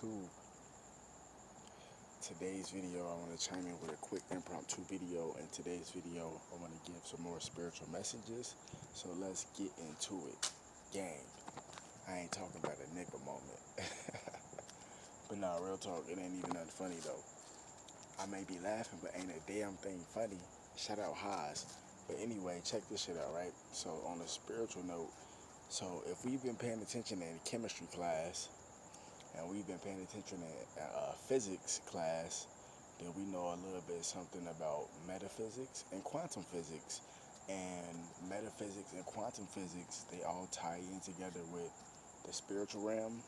to today's video. I want to chime in with a quick impromptu video. In today's video, I want to give some more spiritual messages. So let's get into it. Gang, I ain't talking about a nigga moment. But nah, real talk, it ain't even nothing funny though. I may be laughing, but ain't a damn thing funny. Shout out Haas. But anyway, check this shit out, right? So on a spiritual note, so if we've been paying attention in chemistry class, and we've been paying attention in physics class, then we know a little bit something about metaphysics and quantum physics. And metaphysics and quantum physics, they all tie in together with the spiritual realm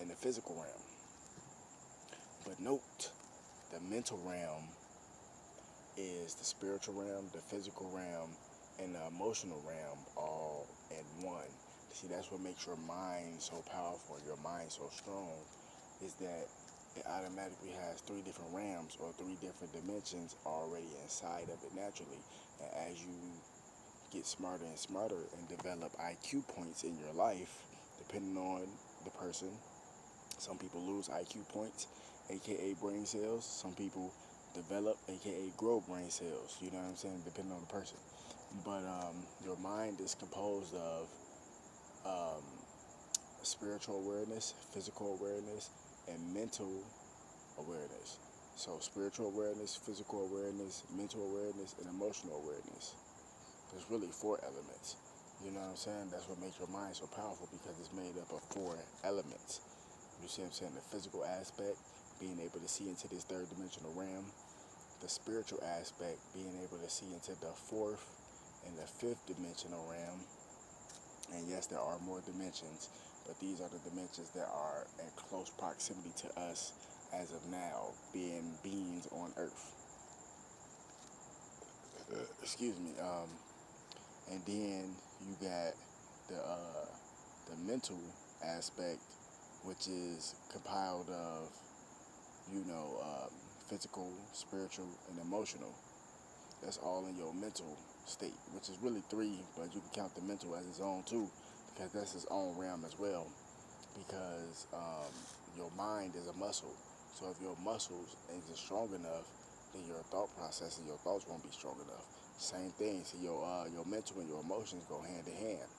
and the physical realm. But note, the mental realm is the spiritual realm, the physical realm, and the emotional realm all in one. See, that's what makes your mind so powerful, your mind so strong, is that it automatically has three different realms or three different dimensions already inside of it naturally. And as you get smarter and smarter and develop IQ points in your life, depending on the person, some people lose IQ points, aka brain cells. Some people develop, aka grow brain cells. You know what I'm saying? Depending on the person. But your mind is composed of spiritual awareness, physical awareness, and mental awareness. So spiritual awareness, physical awareness, mental awareness, and emotional awareness. There's really four elements. You know what I'm saying? That's what makes your mind so powerful, because it's made up of four elements. You see what I'm saying? The physical aspect, being able to see into this third dimensional realm. The spiritual aspect, being able to see into the fourth and the fifth dimensional realm. And yes, there are more dimensions, but these are the dimensions that are in close proximity to us as of now, being beings on Earth. Excuse me. And then you got the mental aspect, which is compiled of, physical, spiritual, and emotional. That's all in your mental state, which is really three, but you can count the mental as its own too, because that's its own realm as well. Because your mind is a muscle. So if your muscles isn't strong enough, then your thought process and your thoughts won't be strong enough. Same thing. So your mental and your emotions go hand in hand.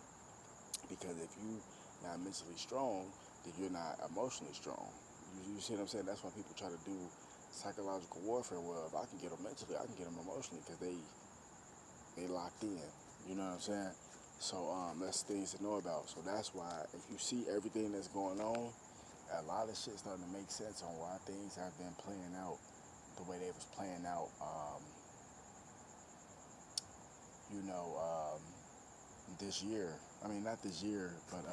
Because if you not mentally strong, then you're not emotionally strong. You see what I'm saying? That's why people try to do psychological warfare. Well, if I can get them mentally, I can get them emotionally, because they locked in. You know what I'm saying? So that's things to know about. So that's why if you see everything that's going on, a lot of shit's starting to make sense on why things have been playing out the way they was playing out. This year. I mean, not this year, but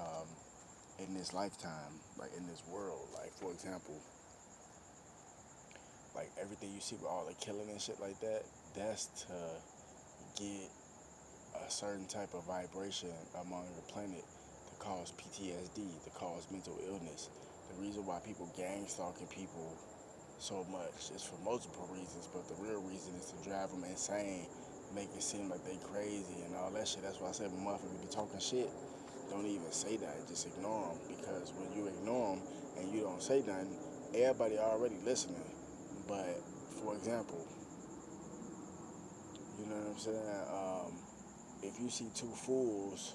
in this lifetime, like in this world. Like, for example, like everything you see with all the killing and shit like that, that's to get a certain type of vibration among the planet to cause PTSD, to cause mental illness. The reason why people gang stalking people so much is for multiple reasons, but the real reason is to drive them insane, make it seem like they crazy and all that shit. That's why I said, when motherfuckers be talking shit, don't even say that, just ignore them. Because when you ignore them and you don't say nothing, everybody already listening. But, for example, you know what I'm saying? If you see two fools,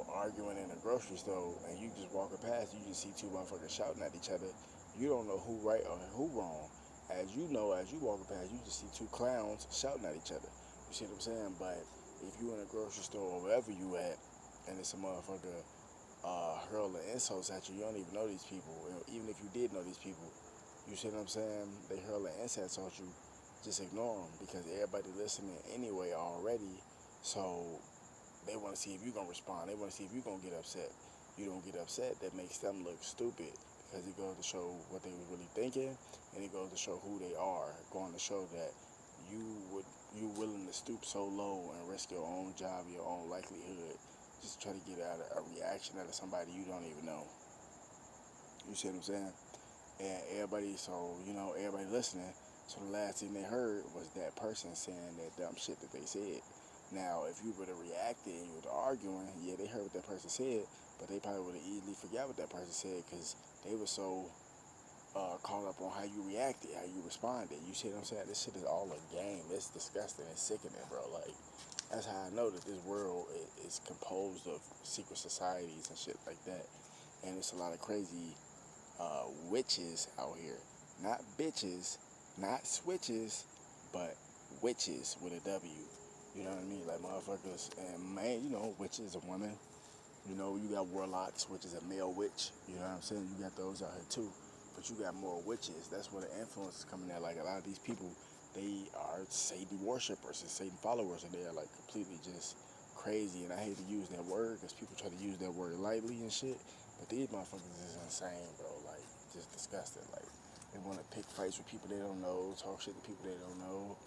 arguing in a grocery store, and you just walking past, you just see two motherfuckers shouting at each other, you don't know who right or who wrong. As you know, as you walking past, you just see two clowns shouting at each other. You see what I'm saying? But if you in a grocery store or wherever you at, and it's a motherfucker hurling insults at you, you don't even know these people. Even if you did know these people, you see what I'm saying? They hurling insults at you, just ignore them, because everybody listening anyway already. So they want to see if you're going to respond. They want to see if you're going to get upset. You don't get upset, that makes them look stupid, because it goes to show what they were really thinking, and it goes to show who they are, going to show that you willing to stoop so low and risk your own job, your own livelihood, just try to get out a reaction out of somebody you don't even know. You see what I'm saying? And everybody listening, so the last thing they heard was that person saying that dumb shit that they said. Now, if you would have reacted and you were arguing, yeah, they heard what that person said, but they probably would have easily forgot what that person said, because they were so caught up on how you reacted, how you responded. You see what I'm saying? This shit is all a game. It's disgusting and sickening, bro. Like, that's how I know that this world is composed of secret societies and shit like that. And it's a lot of crazy witches out here. Not bitches, not switches, but witches with a W. You know what I mean? Like motherfuckers, and man, you know, witch is a woman. You know, you got warlocks, which is a male witch. You know what I'm saying? You got those out here too. But you got more witches. That's where the influence is coming at. Like a lot of these people, they are Satan worshipers and Satan followers, and they are like completely just crazy. And I hate to use that word because people try to use that word lightly and shit. But these motherfuckers is insane, bro. Like, just disgusting. Like, they want to pick fights with people they don't know, talk shit to people they don't know.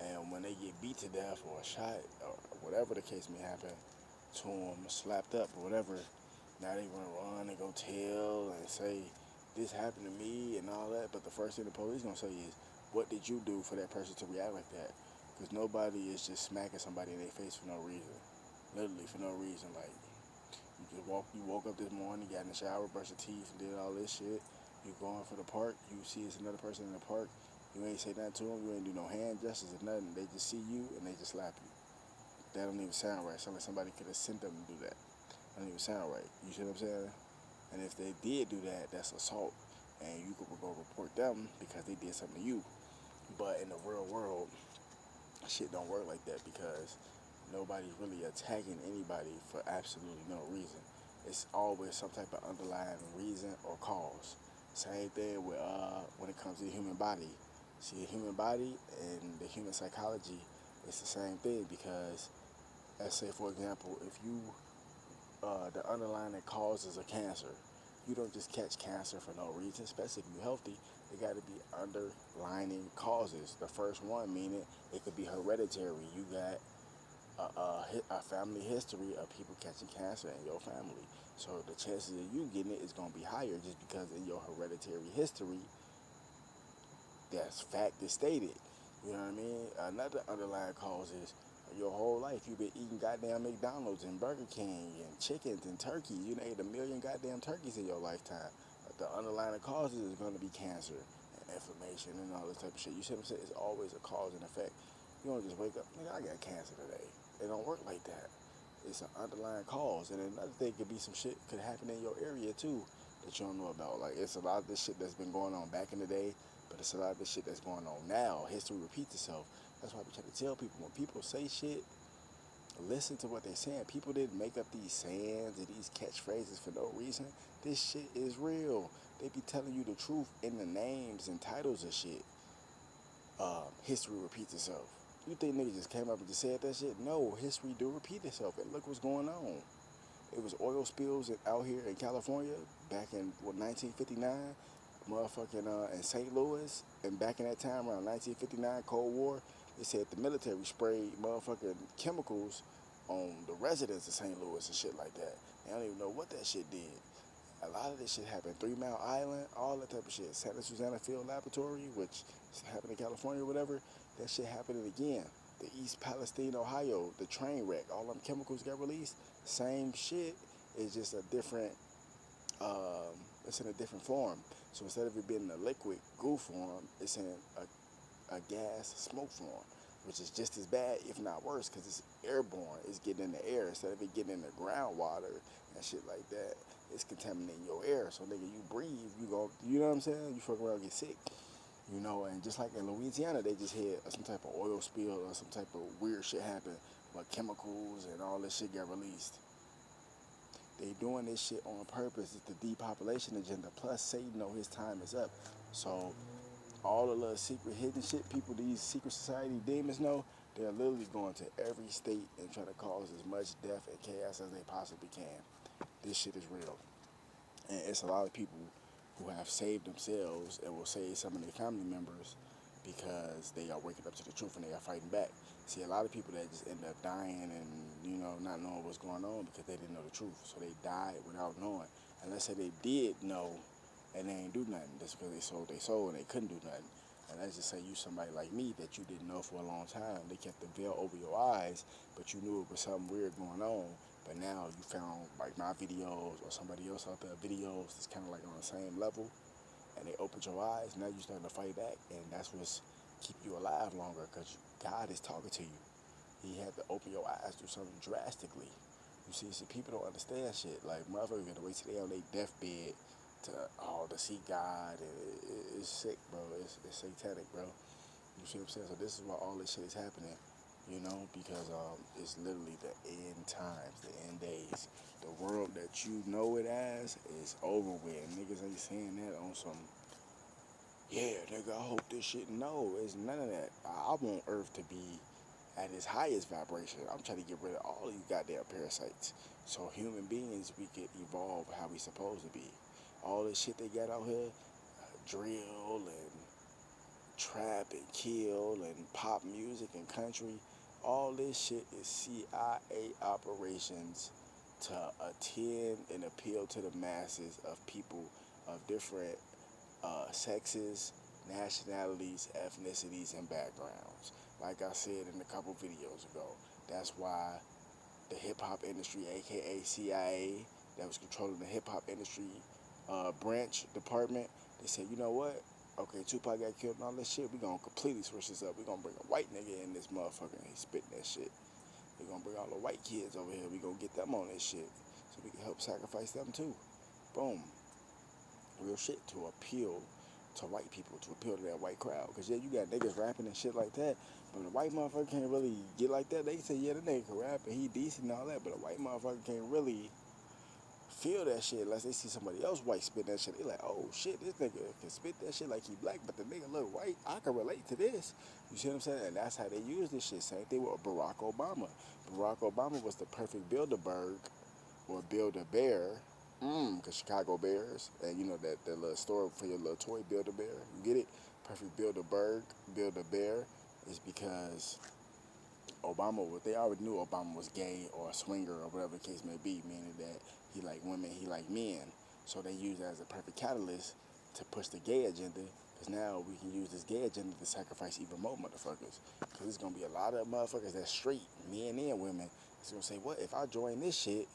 And when they get beat to death or shot or whatever the case may happen to them, slapped up or whatever, now they want to run and go tell and say, this happened to me and all that. But the first thing the police going to say is, what did you do for that person to react like that? Because nobody is just smacking somebody in their face for no reason. Literally for no reason. Like, you woke up this morning, got in the shower, brushed your teeth, and did all this shit. You going for the park, you see it's another person in the park, you ain't say nothing to them, you ain't do no hand gestures or nothing. They just see you and they just slap you. That don't even sound right. Sound like somebody could have sent them to do that. That don't even sound right. You see what I'm saying? And if they did do that, that's assault. And you could go report them because they did something to you. But in the real world, shit don't work like that because nobody's really attacking anybody for absolutely no reason. It's always some type of underlying reason or cause. Same thing with when it comes to the human body. See, the human body and the human psychology, it's the same thing because, let's say for example, if you the underlying causes of cancer, you don't just catch cancer for no reason, especially if you're healthy. There got to be underlining causes. The first one meaning it could be hereditary. You got a family history of people catching cancer in your family. So the chances of you getting it is going to be higher just because in your hereditary history, that's fact is stated. You know what I mean? Another underlying cause is your whole life you've been eating goddamn McDonald's and Burger King and chickens and turkeys. You done ate a million goddamn turkeys in your lifetime. But the underlying causes is going to be cancer and inflammation and all this type of shit. You see what I'm saying? It's always a cause and effect. You don't just wake up, nigga, I got cancer today. It don't work like that. It's an underlying cause. And another thing could be some shit could happen in your area too that you don't know about. Like, it's a lot of this shit that's been going on back in the day, but it's a lot of this shit that's going on now. History repeats itself. That's why we try to tell people, when people say shit, listen to what they're saying. People didn't make up these sayings and these catchphrases for no reason. This shit is real. They be telling you the truth in the names and titles of shit. History repeats itself. You think niggas just came up and just said that shit? No, history do repeat itself. And look what's going on. It was oil spills out here in California back in 1959, motherfucking in St. Louis, and back in that time around 1959, Cold War. They said the military sprayed motherfucking chemicals on the residents of St. Louis and shit like that. They don't even know what that shit did. A lot of this shit happened. 3 Mile Island, all that type of shit. Santa Susana Field Laboratory, which happened in California or whatever, that shit happening again. The East Palestine, Ohio, the train wreck, all them chemicals got released. Same shit, it's just a different, it's in a different form. So instead of it being in a liquid goo form, it's in a gas smoke form, which is just as bad, if not worse, because it's airborne. It's getting in the air instead of it getting in the groundwater and shit like that. It's contaminating your air. So nigga, you breathe, you know what I'm saying? You fuck around and get sick. You know, and just like in Louisiana, they just had some type of oil spill or some type of weird shit happen, where chemicals and all this shit got released. They doing this shit on purpose. It's the depopulation agenda. Plus, Satan know his time is up. So all the little secret hidden shit people, these secret society demons know, they're literally going to every state and trying to cause as much death and chaos as they possibly can. This shit is real. And it's a lot of people who have saved themselves and will save some of their family members because they are waking up to the truth and they are fighting back. See, a lot of people that just end up dying and, you know, not knowing what's going on because they didn't know the truth. So they died without knowing. And let's say they did know and they ain't do nothing. That's because they sold their soul and they couldn't do nothing. And let's just say you somebody like me that you didn't know for a long time. They kept the veil over your eyes, but you knew it was something weird going on. But now you found like my videos or somebody else out there videos that's kind of like on the same level, and they opened your eyes. Now you're starting to fight back, and that's what's keep you alive longer, because God is talking to you. He had to open your eyes to something drastically. You see, people don't understand shit. Like, motherfuckers gonna wait till they on their deathbed to see God. And it's sick, bro. It's satanic, bro. You see what I'm saying? So this is why all this shit is happening, because it's literally the end times, the end days. The world that you know it as is over with. Niggas ain't saying that on some, yeah, nigga, I hope this shit. No, it's none of that. I want Earth to be at its highest vibration. I'm trying to get rid of all these goddamn parasites. So human beings, we could evolve how we supposed to be. All this shit they got out here, drill and trap and kill and pop music and country, all this shit is CIA operations to attend and appeal to the masses of people of different sexes, nationalities, ethnicities, and backgrounds. Like I said in a couple videos ago, that's why the hip hop industry, aka CIA, that was controlling the hip hop industry branch department, they said, you know what? Okay, Tupac got killed and all that shit. We gonna completely switch this up. We gonna bring a white nigga in this motherfucker and he spitting that shit. We gonna bring all the white kids over here. We gonna get them on this shit so we can help sacrifice them too. Boom, real shit to appeal to white people, to appeal to that white crowd. Because, yeah, you got niggas rapping and shit like that, but a white motherfucker can't really get like that. They say, yeah, the nigga can rap and he decent and all that, but a white motherfucker can't really feel that shit unless they see somebody else white spit that shit. They like, oh shit, this nigga can spit that shit like he black, but the nigga look white. I can relate to this. You see what I'm saying? And that's how they use this shit. Same thing with Barack Obama. Barack Obama was the perfect Bilderberg or Build-A-Bear, because Chicago Bears, and you know that little store for your little toy Build-A-Bear. You get it? Perfect Build-A-Berg, Build-A-Bear is because Obama, they already knew Obama was gay or a swinger or whatever the case may be, meaning that he liked women, he liked men. So they used that as a perfect catalyst to push the gay agenda, because now we can use this gay agenda to sacrifice even more motherfuckers. Because there's going to be a lot of motherfuckers that's straight, men and women, that's going to say, what, if I join this shit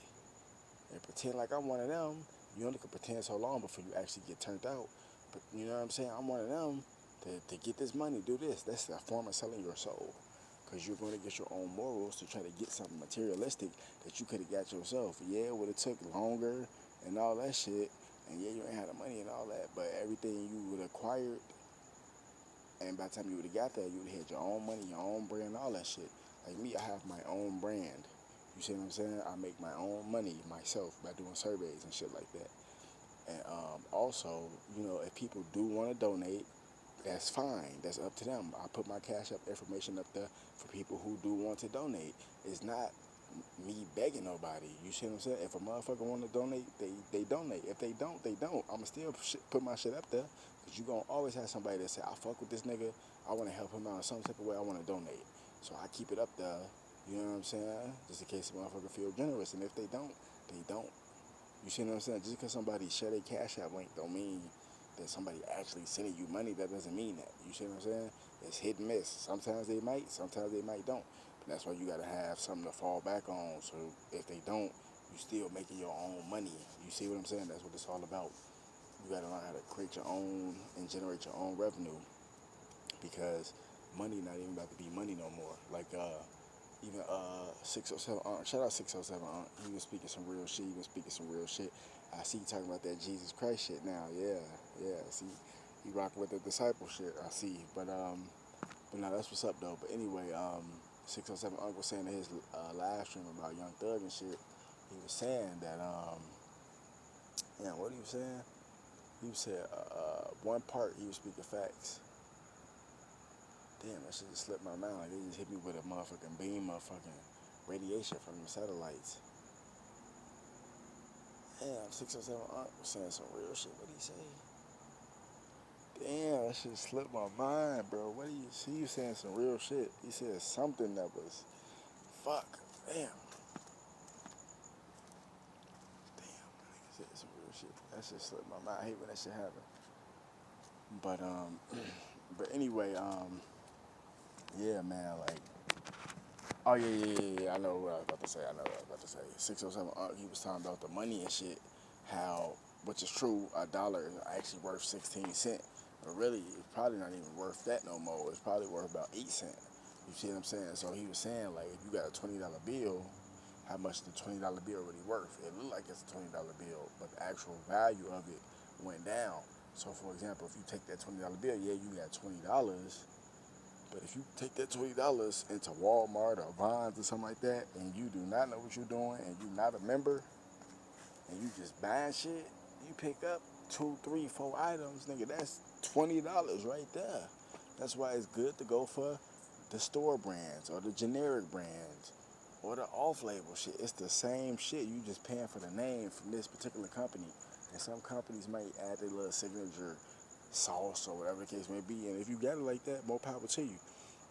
and pretend like I'm one of them, you only can pretend so long before you actually get turned out. But you know what I'm saying? I'm one of them to get this money, do this. That's a form of selling your soul. Because you're going to get your own morals to try to get something materialistic that you could have got yourself. Yeah, it would have took longer and all that shit. And yeah, you ain't had the money and all that. But everything you would have acquired, and by the time you would have got there, you would have had your own money, your own brand, all that shit. Like me, I have my own brand. You see what I'm saying? I make my own money myself by doing surveys and shit like that. And also, if people do want to donate, that's fine. That's up to them. I put my Cash App information up there for people who do want to donate. It's not me begging nobody. You see what I'm saying? If a motherfucker want to donate, they donate. If they don't, they don't. I'ma still put my shit up there, because you going to always have somebody that say, I fuck with this nigga. I want to help him out in some type of way. I want to donate. So I keep it up there. You know what I'm saying? Just in case the motherfucker feel generous. And if they don't, they don't. You see what I'm saying? Just because somebody share their Cash App link don't mean that somebody actually sending you money. That doesn't mean that. You see what I'm saying? It's hit and miss. Sometimes they might don't. But that's why you gotta have something to fall back on. So if they don't, you still making your own money. You see what I'm saying? That's what it's all about. You gotta learn how to create your own and generate your own revenue, because money not even about to be money no more. Like even 607 shout out 607 he was speaking some real shit. I see you talking about that Jesus Christ shit now. Yeah, see, he rocking with the disciple shit. I see, but no, that's what's up though. But anyway, 607 Uncle was saying in his live stream about Young Thug and shit, he was saying that what he was saying, he said one part he was speaking facts. Damn, that shit just slipped my mind. Like, they just hit me with a motherfucking beam of fucking radiation from the satellites. Damn, 607 was saying some real shit. What did he say? Damn, that shit slipped my mind, bro. What do you see? You saying some real shit. He said something that was, fuck, damn. Damn, that nigga said some real shit. That shit slipped my mind. I hate when that shit happen. But, but anyway, yeah, man, like, Oh yeah. I know what I was about to say. 607. He was talking about the money and shit. How, which is true, a dollar is actually worth 16 cents. But really, it's probably not even worth that no more. It's probably worth about 8 cents. You see what I'm saying? So he was saying like, if you got a $20 bill, how much the $20 bill really worth? It looked like it's a $20 bill, but the actual value of it went down. So for example, if you take that $20 bill, yeah, you got $20. But if you take that $20 into Walmart or Vons or something like that, and you do not know what you're doing, and you're not a member, and you just buying shit, you pick up 2, 3, 4 items, nigga. That's $20 right there. That's why it's good to go for the store brands or the generic brands or the off-label shit. It's the same shit. You just paying for the name from this particular company, and some companies might add their little signature sauce or whatever the case may be. And if you got it like that, more power to you.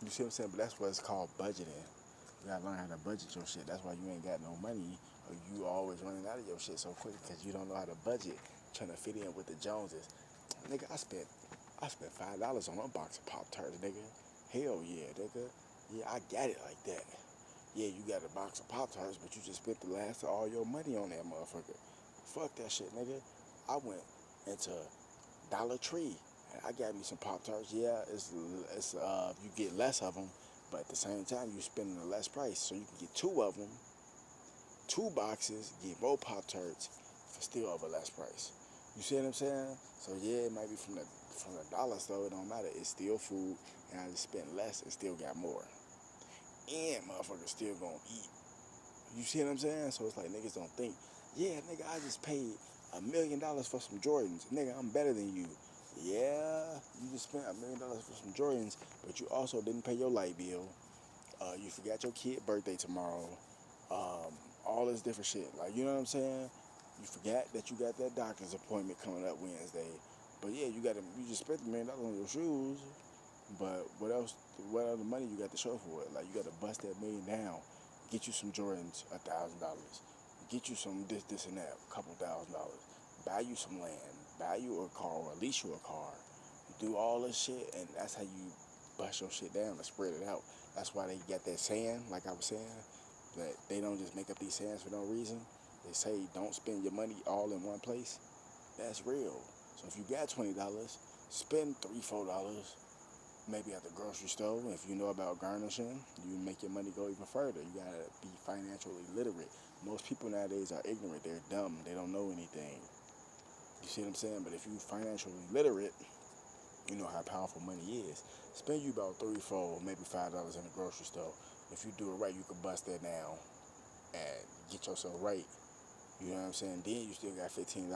You see what I'm saying? But that's what it's called budgeting. You gotta learn how to budget your shit. That's why you ain't got no money, or you always running out of your shit so quick because you don't know how to budget, trying to fit in with the Joneses. Nigga, I spent $5 on a box of Pop Tarts, nigga. Hell yeah, nigga. Yeah, I got it like that. Yeah, you got a box of Pop Tarts, but you just spent the last of all your money on that motherfucker. Fuck that shit, nigga. I went into Dollar Tree. I got me some Pop Tarts. Yeah, it's you get less of them, but at the same time you spending a less price, so you can get two of them, 2 boxes, get more Pop Tarts for still of a less price. You see what I'm saying? So yeah, it might be from the dollar store. It don't matter. It's still food, and I just spent less and still got more. And motherfuckers still gonna eat. You see what I'm saying? So it's like niggas don't think, yeah, nigga, I just paid $1 million for some Jordans. Nigga, I'm better than you. Yeah, you just spent $1 million for some Jordans, but you also didn't pay your light bill. You forgot your kid birthday tomorrow. All this different shit. Like, you know what I'm saying? You forgot that you got that doctor's appointment coming up Wednesday. But yeah, you just spent $1 million on your shoes. But what else? What other money you got to show for it? Like, you got to bust that million down, get you some Jordans, $1,000, get you some this, and that, a couple $1,000, buy you some land, buy you a car, or lease you a car. You do all this shit, and that's how you bust your shit down and spread it out. That's why they got that saying, like I was saying, that they don't just make up these sayings for no reason. They say don't spend your money all in one place. That's real. So if you got $20, spend $3, $4 maybe at the grocery store. If you know about garnishing, you make your money go even further. You gotta be financially literate. Most people nowadays are ignorant. They're dumb. They don't know anything. You see what I'm saying? But if you financially literate, you know how powerful money is. Spend you about 3, 4, maybe $5 in the grocery store. If you do it right, you can bust that down and get yourself right. You know what I'm saying? Then you still got $15.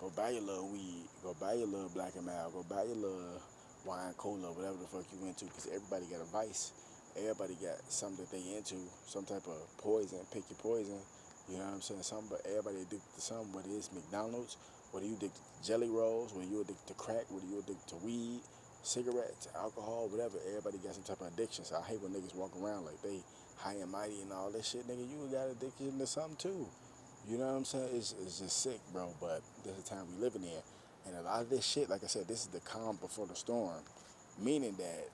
Go buy your little weed. Go buy your little Black and Mild. Go buy your little wine, cola, whatever the fuck you into. Because everybody got a vice. Everybody got something that they into. Some type of poison. Pick your poison. You know what I'm saying? But everybody addicted to something. Whether it's McDonald's, whether you addicted to jelly rolls, whether you addicted to crack, whether you addicted to weed, cigarettes, alcohol, whatever. Everybody got some type of addiction. So I hate when niggas walk around like they high and mighty and all that shit. Nigga, you got addiction to something too. You know what I'm saying? It's just sick, bro. But this is the time we living in. And a lot of this shit, like I said, this is the calm before the storm. Meaning that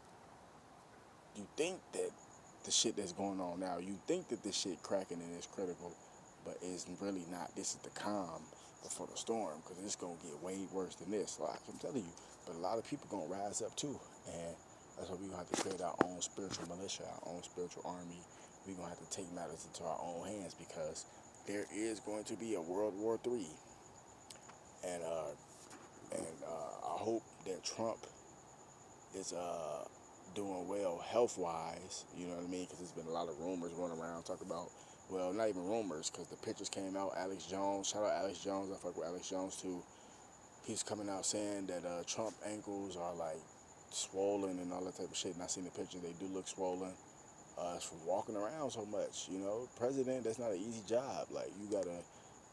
you think that the shit that's going on now, you think that this shit cracking and it's critical, but it's really not. This is the calm before the storm, because it's going to get way worse than this. Like I'm telling you. But a lot of people going to rise up too. And that's why we're going to have to create our own spiritual militia, our own spiritual army. We're going to have to take matters into our own hands, because there is going to be a World War III. And I hope that Trump is doing well health-wise, you know what I mean? Because there's been a lot of rumors going around talking about, well, not even rumors, because the pictures came out. Alex Jones, shout out Alex Jones, I fuck with Alex Jones too. He's coming out saying that Trump ankles are like swollen and all that type of shit. And I seen the pictures, they do look swollen. It's from walking around so much, you know. President, that's not an easy job. Like, you gotta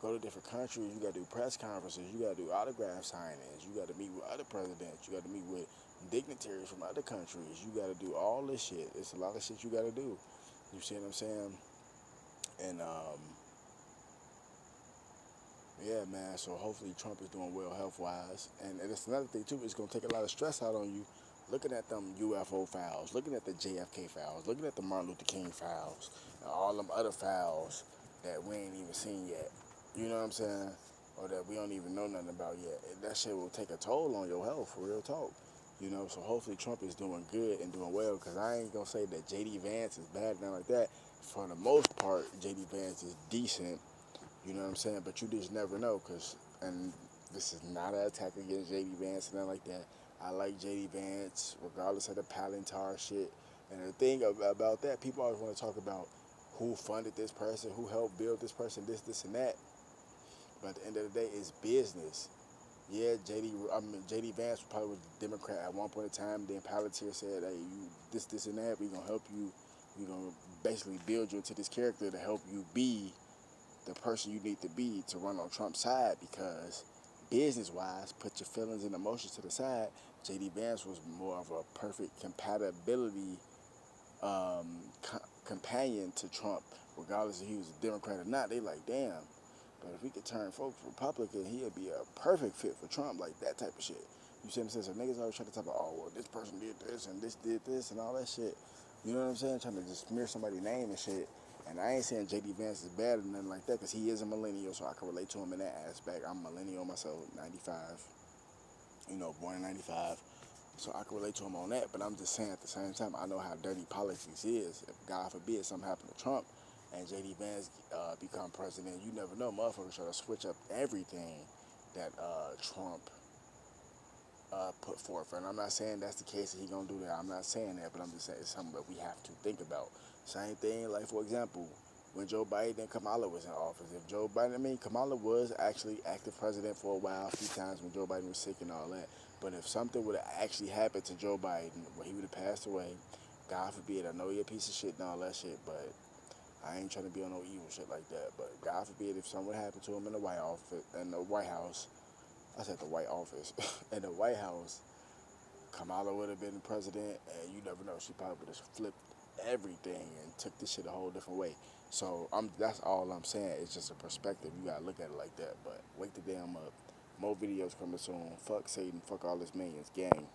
go to different countries, you gotta do press conferences, you gotta do autograph signings, you gotta meet with other presidents, you gotta meet with dignitaries from other countries, you gotta do all this shit. It's a lot of shit you gotta do. You see what I'm saying? And yeah, man, so hopefully Trump is doing well health-wise. And it's another thing too, it's gonna take a lot of stress out on you looking at them UFO files, looking at the JFK files, looking at the Martin Luther King files, and all them other files that we ain't even seen yet. You know what I'm saying? Or that we don't even know nothing about yet. That shit will take a toll on your health, for real talk. You know, so hopefully Trump is doing good and doing well, because I ain't gonna say that JD Vance is bad and nothing like that. For the most part, JD Vance is decent. You know what I'm saying? But you just never know, and this is not an attack against JD Vance and nothing like that. I like JD Vance, regardless of the Palantir shit. And the thing about that, people always want to talk about who funded this person, who helped build this person, this, and that. But at the end of the day, it's business. Yeah, JD Vance probably was a Democrat at one point in time. Then Palantir said, "Hey, you this, and that. We gonna help you. We gonna basically build you into this character to help you be the person you need to be to run on Trump's side, because business-wise, put your feelings and emotions to the side. JD Vance was more of a perfect compatibility companion to Trump, regardless if he was a Democrat or not. They like, damn, but if we could turn folks Republican, he'd be a perfect fit for Trump, like that type of shit. You see what I'm saying? So niggas always try to talk about, oh, well, this person did this and this did this and all that shit. You know what I'm saying? Trying to just smear somebody's name and shit. And I ain't saying J.D. Vance is bad or nothing like that, because he is a millennial, so I can relate to him in that aspect. I'm a millennial myself, 95, born in 95. So I can relate to him on that, but I'm just saying at the same time, I know how dirty politics is. If God forbid something happened to Trump and J.D. Vance become president, you never know. Motherfuckers try to switch up everything that Trump put forth. And I'm not saying that's the case that he gonna do that. I'm not saying that, but I'm just saying it's something that we have to think about. Same thing, like for example, when Joe Biden and Kamala was in office. If Joe Biden, Kamala was actually active president for a while, a few times when Joe Biden was sick and all that. But if something would have actually happened to Joe Biden, where he would have passed away, God forbid, I know you're a piece of shit and all that shit, but I ain't trying to be on no evil shit like that. But God forbid if something would happen to him in the White House, I said the White Office, in the White House, Kamala would have been the president, and you never know, she probably would have flipped everything and took this shit a whole different way. So that's all I'm saying. It's just a perspective. You gotta look at it like that. But wake the damn up. More videos coming soon. Fuck Satan. Fuck all his minions. Gang.